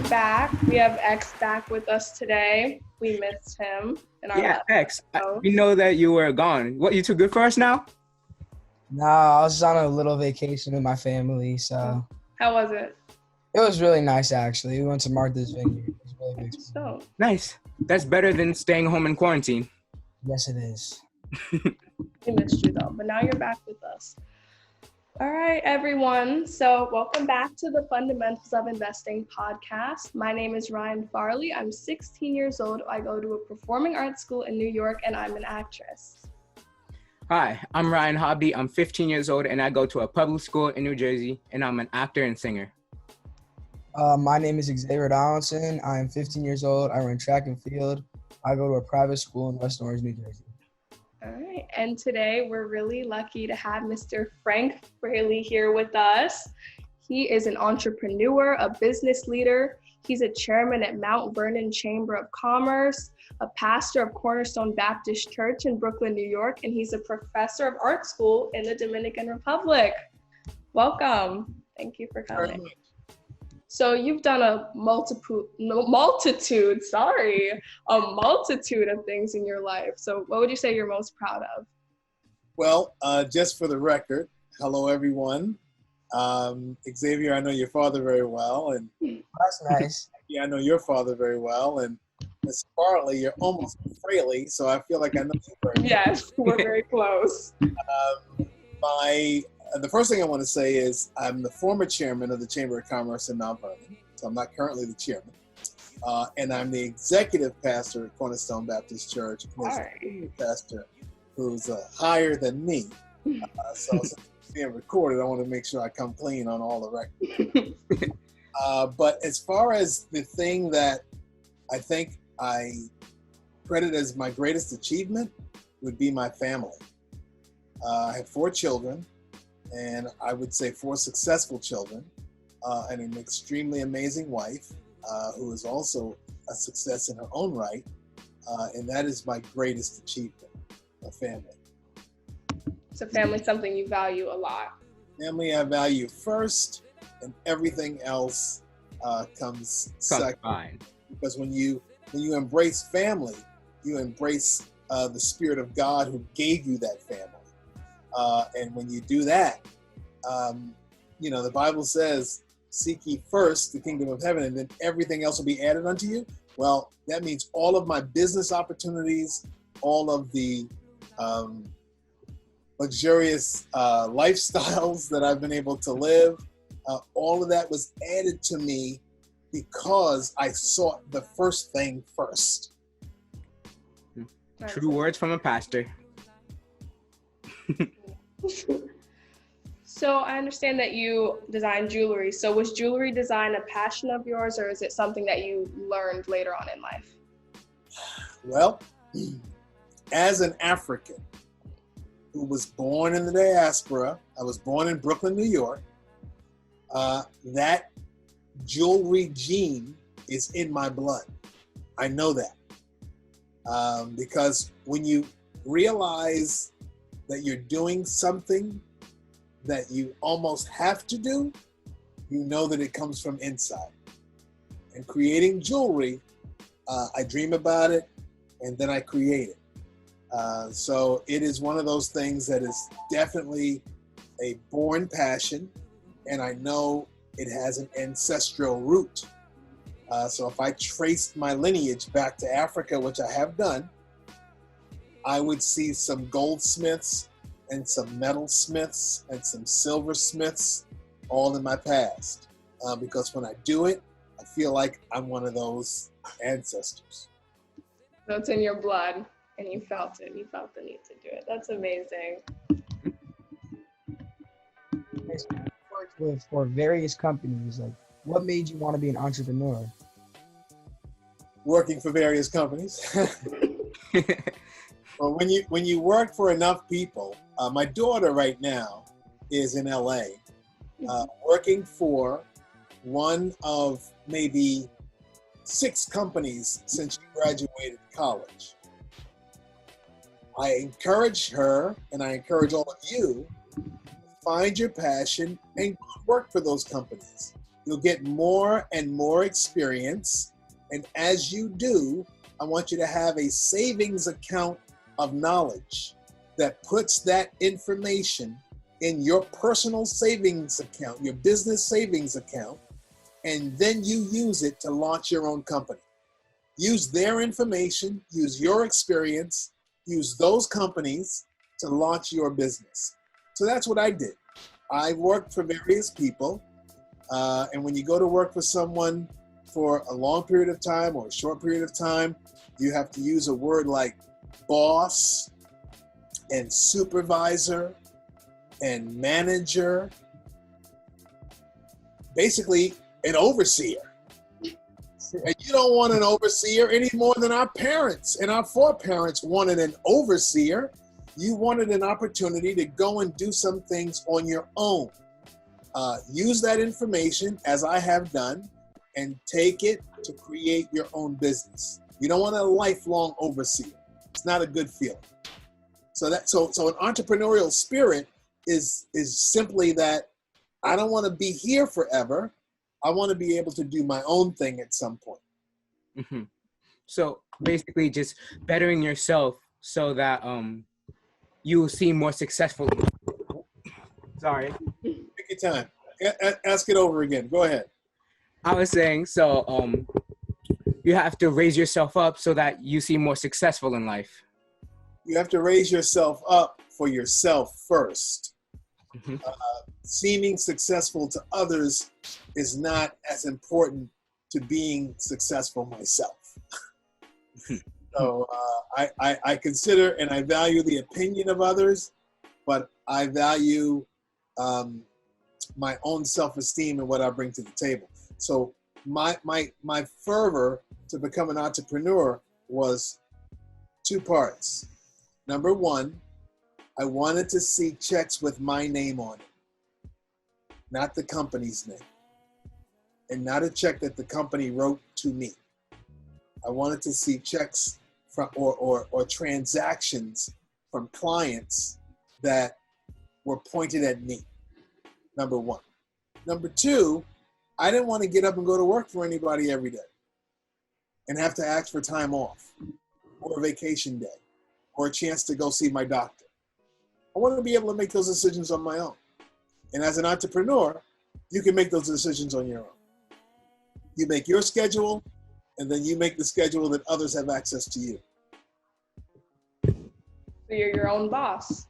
back. We have X back with us today. We missed him in our last X. episode. We know that you were gone. What, you too good for us now? No, I was on a little vacation with my family, so How was it? it was really nice actually. We went to Martha's Vineyard. It was really big. So, Nice. That's better than staying home in quarantine. Yes, it is. we missed you though, but now you're back with us. All right, everyone. So welcome back to the Fundamentals of Investing podcast. My name is Ryan Farley. I'm 16 years old. I go to a performing arts school in New York, and I'm an actress. Hi, I'm Ryan Hobby. I'm 15 years old, and I go to a public school in New Jersey, and I'm an actor and singer. My name is Xavier Donaldson. I'm 15 years old. I run track and field. I go to a private school in West Orange, New Jersey. All right, and today we're really lucky to have Mr. Frank Fraley here with us. He is an entrepreneur, a business leader. He's a chairman at Mount Vernon Chamber of Commerce, a pastor of Cornerstone Baptist Church in Brooklyn, New York, and he's a professor of art school in the Dominican Republic. Welcome. Thank you for coming. So you've done a multitude of things in your life. So what would you say you're most proud of? Well, just for the record, hello everyone. Xavier, I know your father very well, and That's nice. yeah, I know your father very well, and Miss Farley, you're almost Fraley, so I feel like I know you very well. Yes, we're very close. The first thing I want to say is I'm the former chairman of the Chamber of Commerce in Mount Vernon, so I'm not currently the chairman. And I'm the executive pastor at Cornerstone Baptist Church. There's a pastor who's higher than me. So since it's being recorded, I want to make sure I come clean on all the records. But as far as the thing that I think I credit as my greatest achievement would be my family. I have 4 children. And I would say 4 successful children, and an extremely amazing wife, who is also a success in her own right. And that is my greatest achievement, a family. So family's something you value a lot. Family I value first, and everything else comes second. Fine. Because when you embrace family, you embrace the Spirit of God who gave you that family. And when you do that, the Bible says, seek ye first the kingdom of heaven, and then everything else will be added unto you. Well, that means all of my business opportunities, all of the luxurious lifestyles that I've been able to live, all of that was added to me because I sought the first thing first. True words from a pastor. So I understand that you design jewelry. So was jewelry design a passion of yours, or is it something that you learned later on in life? Well, as an African who was born in the diaspora, I was born in Brooklyn, New York, that jewelry gene is in my blood. I know that. Because when you realize that you're doing something that you almost have to do, you know that it comes from inside. And creating jewelry, I dream about it and then I create it. So it is one of those things that is definitely a born passion, and I know it has an ancestral root. So if I traced my lineage back to Africa, which I have done, I would see some goldsmiths and some metalsmiths and some silversmiths all in my past. Because when I do it, I feel like I'm one of those ancestors. So it's in your blood, and you felt it. You felt the need to do it. That's amazing. You worked for various companies. Like, what made you want to be an entrepreneur? Working for various companies. Well, when you work for enough people, my daughter right now is in LA, working for one of maybe 6 companies since she graduated college. I encourage her, and I encourage all of you, find your passion and work for those companies. You'll get more and more experience. And as you do, I want you to have a savings account of knowledge that puts that information in your personal savings account, your business savings account, and then you use it to launch your own company. Use their information, use your experience, use those companies to launch your business. So that's what I did. I worked for various people, and when you go to work for someone for a long period of time or a short period of time, you have to use a word like boss and supervisor and manager, basically an overseer. And you don't want an overseer any more than our parents and our foreparents wanted an overseer. You wanted an opportunity to go and do some things on your own. Use that information, as I have done, and take it to create your own business. You don't want a lifelong overseer. It's not a good feeling. So an entrepreneurial spirit is simply that I don't want to be here forever. I want to be able to do my own thing at some point. Mm-hmm. So basically just bettering yourself so that you will seem more successful. Sorry. Take your time. Ask it over again. Go ahead. I was saying, so you have to raise yourself up so that you seem more successful in life. You have to raise yourself up for yourself first. Mm-hmm. Seeming successful to others is not as important to being successful myself. So I consider and I value the opinion of others, but I value my own self-esteem and what I bring to the table. So my fervor to become an entrepreneur was two parts. Number one, I wanted to see checks with my name on it, not the company's name, and not a check that the company wrote to me. I wanted to see checks from or transactions from clients that were pointed at me. Number one. Number two, I didn't want to get up and go to work for anybody every day and have to ask for time off or a vacation day or a chance to go see my doctor. I wanted to be able to make those decisions on my own. And as an entrepreneur, you can make those decisions on your own. You make your schedule, and then you make the schedule that others have access to you. So you're your own boss.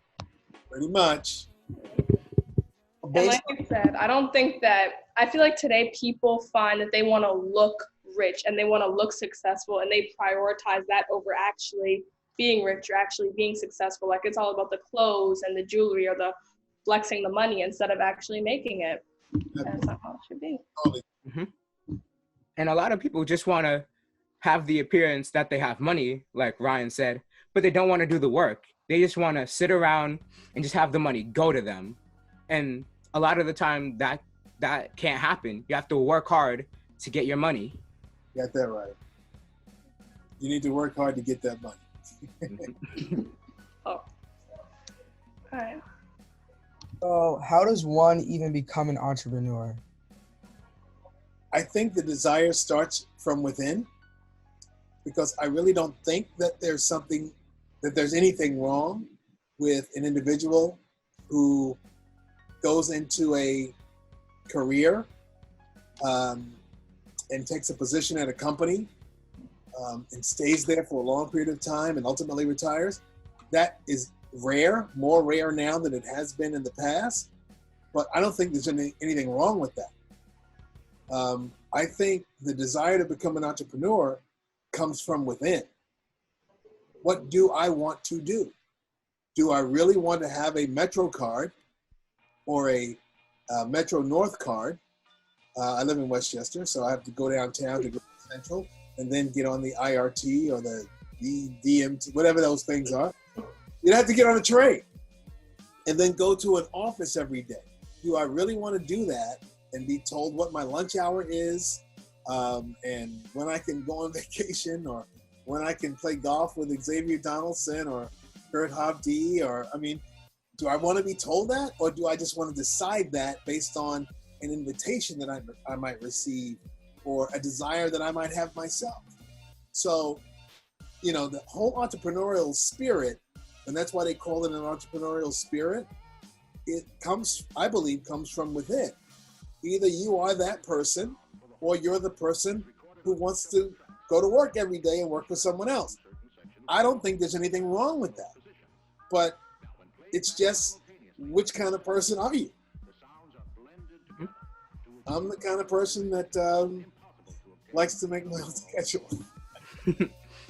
Pretty much. And like you said, I feel like today people find that they want to look rich and they want to look successful, and they prioritize that over actually being rich or actually being successful. Like it's all about the clothes and the jewelry or the flexing the money instead of actually making it. That's not how it should be. Mm-hmm. And a lot of people just want to have the appearance that they have money, like Ryan said, but they don't want to do the work. They just want to sit around and just have the money go to them. And a lot of the time that can't happen. You have to work hard to get your money. Got that right. You need to work hard to get that money. Oh. All right. So how does one even become an entrepreneur? I think the desire starts from within, because I really don't think that there's anything wrong with an individual who goes into a career and takes a position at a company and stays there for a long period of time and ultimately retires. That is rare, more rare now than it has been in the past, but I don't think there's anything wrong with that. I think the desire to become an entrepreneur comes from within. What do I want to do? Do I really want to have a Metro card or a Metro North card? I live in Westchester, so I have to go downtown to go to Central and then get on the IRT or the DMT, whatever those things are. You'd have to get on a train and then go to an office every day. Do I really want to do that and be told what my lunch hour is and when I can go on vacation or when I can play golf with Xavier Donaldson or Kurt Hovde? Or, I mean, do I want to be told that, or do I just want to decide that based on an invitation that I might receive or a desire that I might have myself. So, you know, the whole entrepreneurial spirit, and that's why they call it an entrepreneurial spirit, it comes, I believe, comes from within. Either you are that person or you're the person who wants to go to work every day and work for someone else. I don't think there's anything wrong with that. But it's just, which kind of person are you? I'm the kind of person that likes to make my own schedule.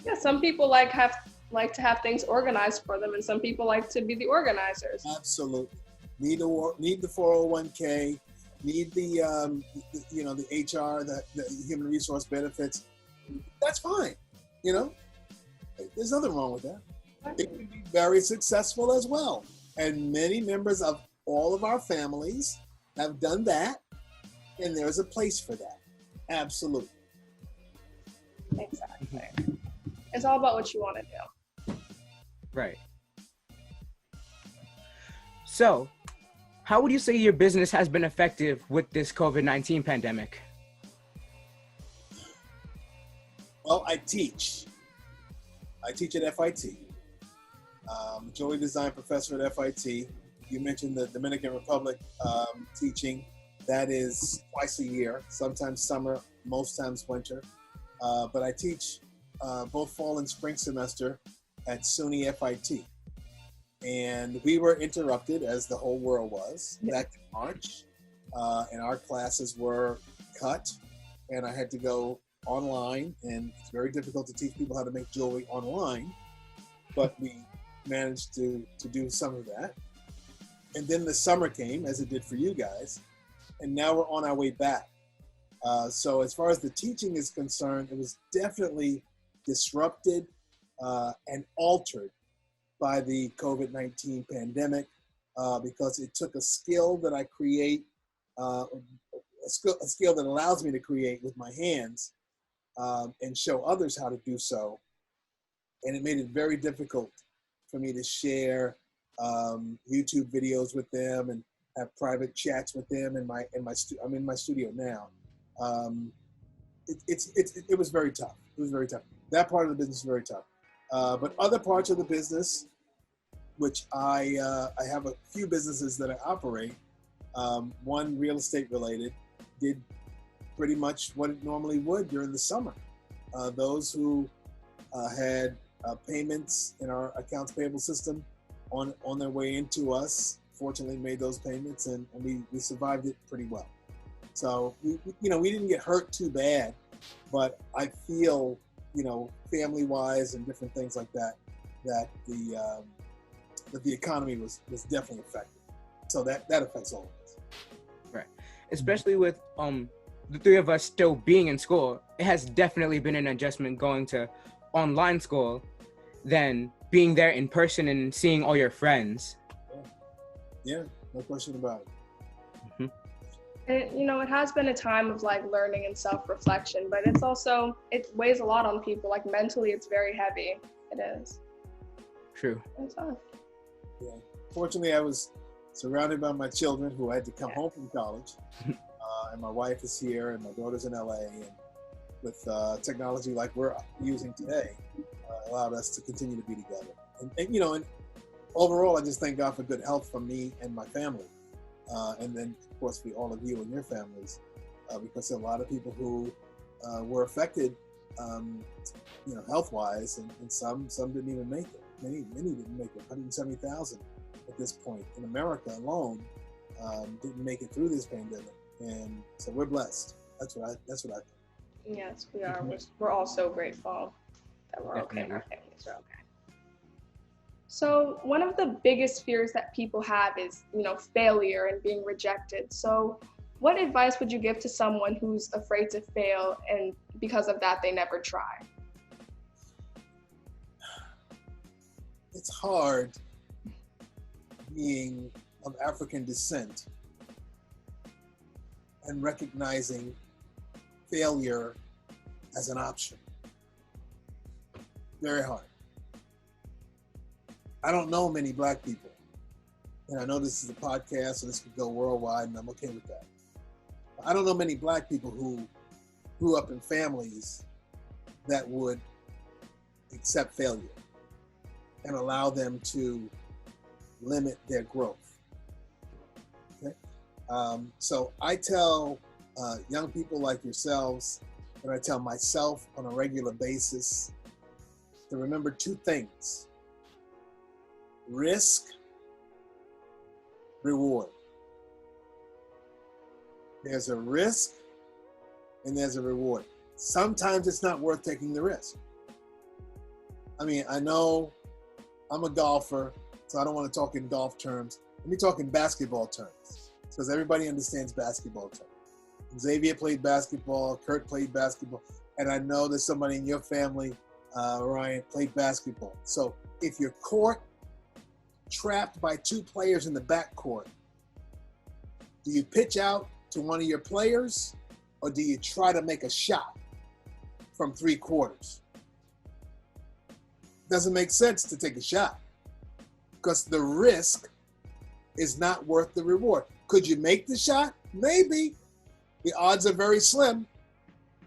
Yeah, some people like to have things organized for them, and some people like to be the organizers. Absolutely. Need the 401k, need the you know, the HR, the human resource benefits. That's fine. You know, there's nothing wrong with that. It can be very successful as well. And many members of all of our families have done that, and there's a place for that. Absolutely. Exactly. It's all about what you want to do. Right. So, how would you say your business has been effective with this COVID-19 pandemic? Well, I teach. I teach at FIT. Jewelry design professor at FIT. You mentioned the Dominican Republic teaching. That is twice a year, sometimes summer, most times winter. But I teach both fall and spring semester at SUNY FIT. And we were interrupted, as the whole world was, back in March. And our classes were cut, and I had to go online. And it's very difficult to teach people how to make jewelry online, but we managed to do some of that. And then the summer came, as it did for you guys, and now we're on our way back. So as far as the teaching is concerned, it was definitely disrupted and altered by the COVID-19 pandemic because it took a skill that I create, a skill that allows me to create with my hands and show others how to do so. And it made it very difficult for me to share YouTube videos with them and have private chats with them. I'm in my studio now. It was very tough. It was very tough. That part of the business is very tough. But other parts of the business, which I have a few businesses that I operate. One real estate related, did pretty much what it normally would during the summer. Those who had payments in our accounts payable system on their way into us, fortunately made those payments, and we survived it pretty well. So we didn't get hurt too bad, but I feel, family-wise and different things like that, that the economy was definitely affected. So that affects all of us. Right. Especially with the three of us still being in school, it has definitely been an adjustment going to online school than being there in person and seeing all your friends. Yeah, no question about it. Mm-hmm. And, it has been a time of learning and self-reflection, but it weighs a lot on people. Mentally, it's very heavy. It is. True. It's tough. Yeah. Fortunately, I was surrounded by my children who had to come home from college. And my wife is here and my daughter's in LA. And with technology like we're using today, allowed us to continue to be together. And overall, I just thank God for good health for me and my family. And then, of course, for all of you and your families, because there are a lot of people who were affected, health-wise, and some didn't even make it. Many didn't make it. 170,000 at this point in America alone didn't make it through this pandemic, and so we're blessed. That's what I think. Yes, we are. We're all so grateful that we're okay and our families are okay. So one of the biggest fears that people have is, failure and being rejected. So what advice would you give to someone who's afraid to fail and because of that, they never try? It's hard being of African descent and recognizing failure as an option. Very hard. I don't know many Black people, and I know this is a podcast, so this could go worldwide, and I'm okay with that. I don't know many black people who grew up in families that would accept failure and allow them to limit their growth. Okay? So I tell young people like yourselves, and I tell myself on a regular basis, to remember two things: risk, reward. There's a risk and there's a reward. Sometimes it's not worth taking the risk. I mean, I know I'm a golfer, so I don't want to talk in golf terms. Let me talk in basketball terms, because everybody understands basketball terms. Xavier played basketball, Kurt played basketball, and I know there's somebody in your family, Ryan, played basketball. So if you're caught trapped by two players in the backcourt, do you pitch out to one of your players, or do you try to make a shot from 3/4? Doesn't make sense to take a shot, because the risk is not worth the reward. Could you make the shot? Maybe. The odds are very slim,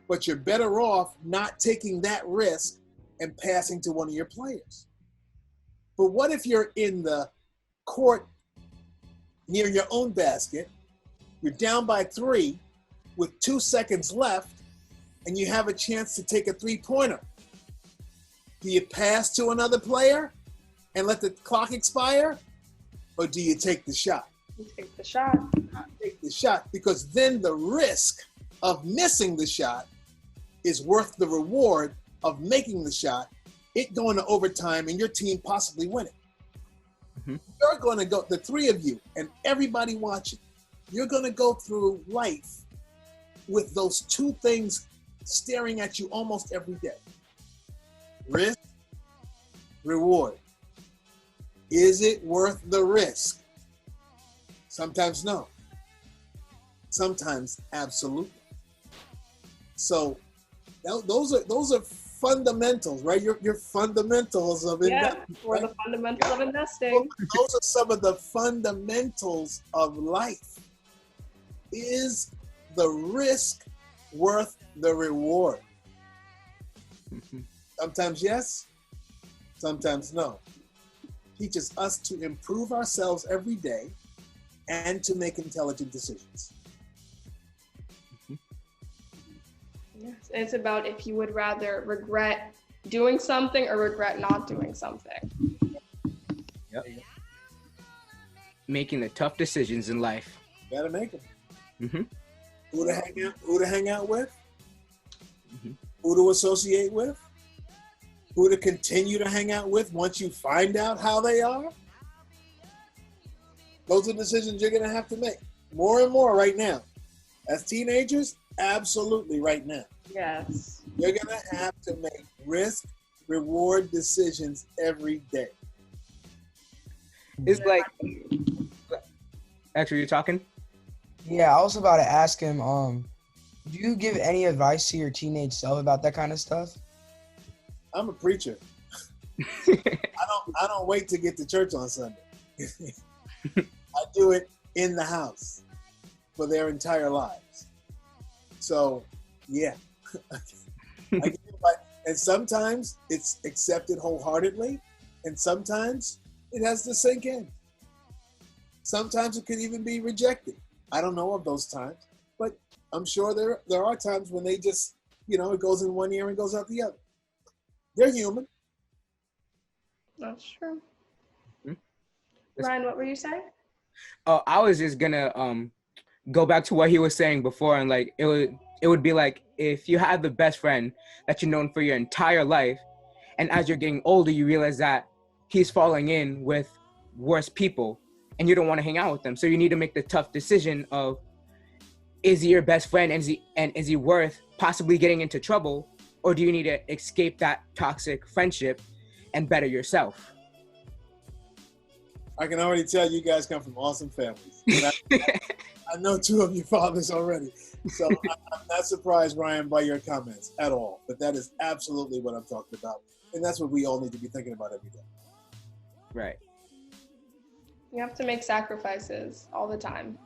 but you're better off not taking that risk and passing to one of your players. But what if you're in the court near your own basket, you're down by 3 with 2 seconds left, and you have a chance to take a 3-pointer? Do you pass to another player and let the clock expire, or do you take the shot? You take the shot. Take the shot, because then the risk of missing the shot is worth the reward of making the shot, it going to overtime, and your team possibly winning. Mm-hmm. You're going to go, the three of you and everybody watching, you're going to go through life with those two things staring at you almost every day. Risk, reward. Is it worth the risk? Sometimes no. Sometimes absolutely. So those are fundamentals, right? Your fundamentals of investing. Yeah, or right? the fundamentals of investing. Those are some of the fundamentals of life. Is the risk worth the reward? Sometimes yes, sometimes no. Teaches us to improve ourselves every day and to make intelligent decisions. Yes, and it's about if you would rather regret doing something or regret not doing something. Yep. Making the tough decisions in life. You gotta make them. Mm-hmm. Who to hang out with, Mm-hmm. who to associate with, who to continue to hang out with once you find out how they are. Those are decisions you're gonna have to make more and more right now. As teenagers, absolutely right now. Yes. You're gonna have to make risk, reward decisions every day. It's like, actually, you're talking? Yeah, I was about to ask him, do you give any advice to your teenage self about that kind of stuff? I'm a preacher. I don't wait to get to church on Sunday. I do it in the house for their entire lives. So, yeah. And sometimes it's accepted wholeheartedly, and sometimes it has to sink in. Sometimes it could even be rejected. I don't know of those times, but I'm sure there are times when they just, it goes in one ear and goes out the other. They're human. That's true. Mm-hmm. Ryan, what were you saying? Oh, I was just gonna go back to what he was saying before, and like it would be like if you have the best friend that you've known for your entire life, and as you're getting older, you realize that he's falling in with worse people, and you don't want to hang out with them. So you need to make the tough decision of, is he your best friend, and is he worth possibly getting into trouble, or do you need to escape that toxic friendship and better yourself? I can already tell you guys come from awesome families. I know two of your fathers already. So I'm not surprised, Ryan, by your comments at all. But that is absolutely what I'm talking about. And that's what we all need to be thinking about every day. Right. You have to make sacrifices all the time.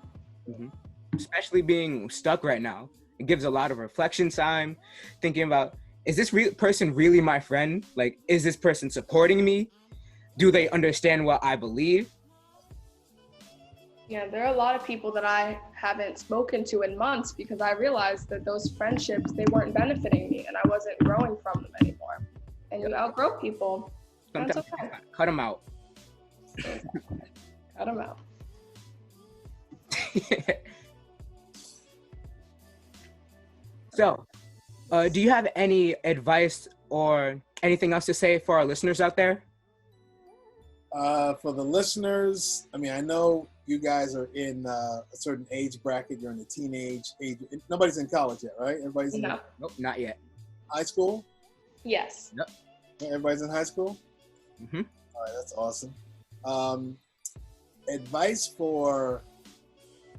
Mm-hmm. especially being stuck right now. It gives a lot of reflection time, thinking about, is this person really my friend? Like, is this person supporting me? Do they understand what I believe? Yeah, there are a lot of people that I haven't spoken to in months because I realized that those friendships, they weren't benefiting me and I wasn't growing from them anymore. And you outgrow people. That's Sometimes you okay. just gotta cut them out. Cut them out. So, do you have any advice or anything else to say for our listeners out there? For the listeners, I mean, I know you guys are in a certain age bracket. You're in the teenage age. Nobody's in college yet, right? Everybody's in No. Nope, not yet. high school. Yes. Everybody's in high school. Mm-hmm. All right, that's awesome. Advice for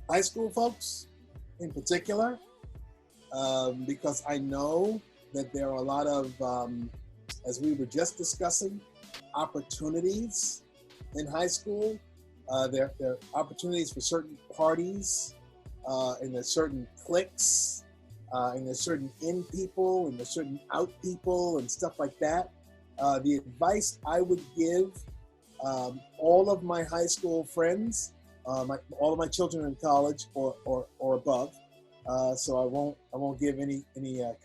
high school folks in particular, because I know that there are a lot of, as we were just discussing, opportunities in high school. There are opportunities for certain parties, and there's certain cliques, and there's certain in people, and there's certain out people, and stuff like that. The advice I would give all of my high school friends, all of my children in college or above. So I won't give any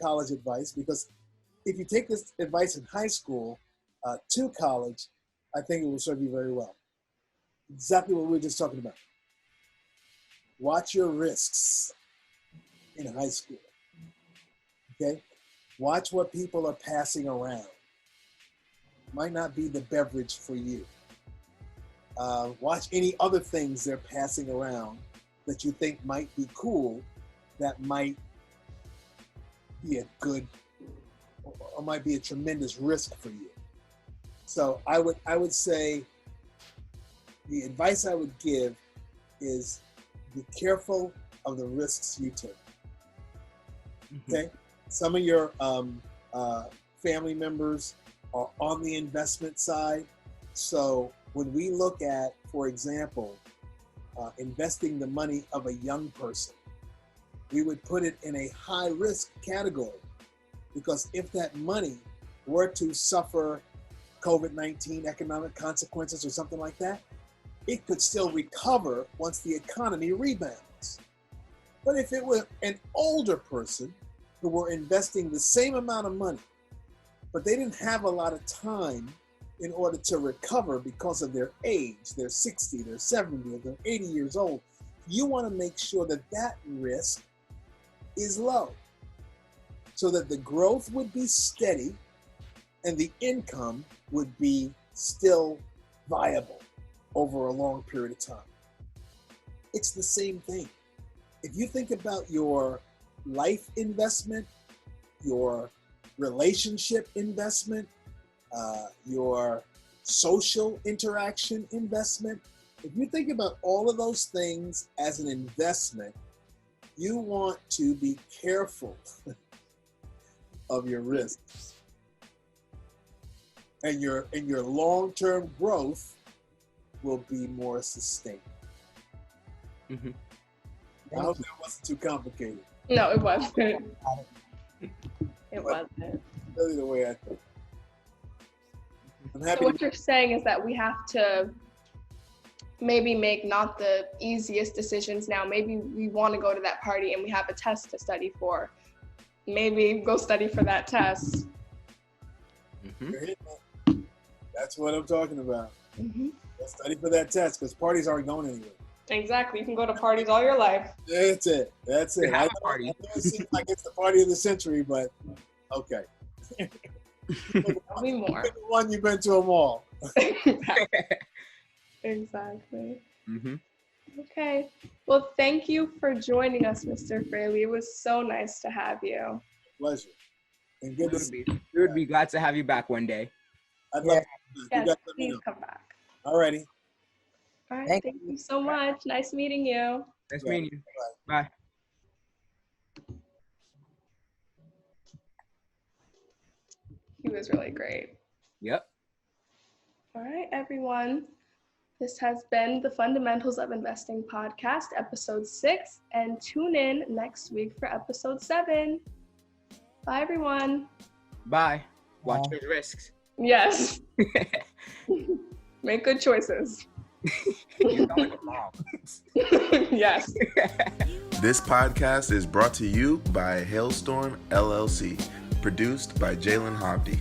college advice, because if you take this advice in high school to college, I think it will serve you very well. Exactly what we were just talking about. Watch your risks in high school. Okay? Watch what people are passing around. Might not be the beverage for you. Watch any other things they're passing around that you think might be cool, that might be a good or might be a tremendous risk for you. So I would say the advice I would give is be careful of the risks you take. Okay, some of your family members are on the investment side, so when we look at, for example, investing the money of a young person, we would put it in a high risk category, because if that money were to suffer COVID-19 economic consequences or something like that, it could still recover once the economy rebounds. But if it were an older person who were investing the same amount of money, but they didn't have a lot of time in order to recover because of their age, they're 60, they're 70, or they're 80 years old, you want to make sure that that risk is low, so that the growth would be steady and the income would be still viable over a long period of time. It's the same thing. If you think about your life investment, your relationship investment, your social interaction investment, if you think about all of those things as an investment, you want to be careful of your risks. And your long-term growth will be more sustained. Mm-hmm. I hope that wasn't too complicated. No, it wasn't. It wasn't. Really the way I think. I'm happy. So what you're saying is that we have to maybe make not the easiest decisions now. Maybe we want to go to that party and we have a test to study for. Maybe go study for that test. Mm-hmm. That's what I'm talking about. Mm-hmm. Go study for that test, because parties aren't going anywhere. Exactly. You can go to parties all your life. That's it. That's it. I know it seems like it's the party of the century, but okay. There'll be more. Pick the one you've been to them all. Exactly. Mm-hmm. Okay. Well, thank you for joining us, Mr. Fraley. It was so nice to have you. Pleasure. And good to see you. We would be glad to have you back one day. I'd love to. Yes, You guys let me please know. come back. Alrighty. All right. Thank Thank you so much. Nice meeting you. Nice Yeah. meeting you. Bye. He was really great. Yep. All right, everyone. This has been the Fundamentals of Investing podcast, episode 6, and tune in next week for episode 7. Bye, everyone. Bye. Watch Bye. your risks. Yes. Make good choices. You're not like a mom. Yes. This podcast is brought to you by Hailstorm LLC, produced by Jalen Hovde.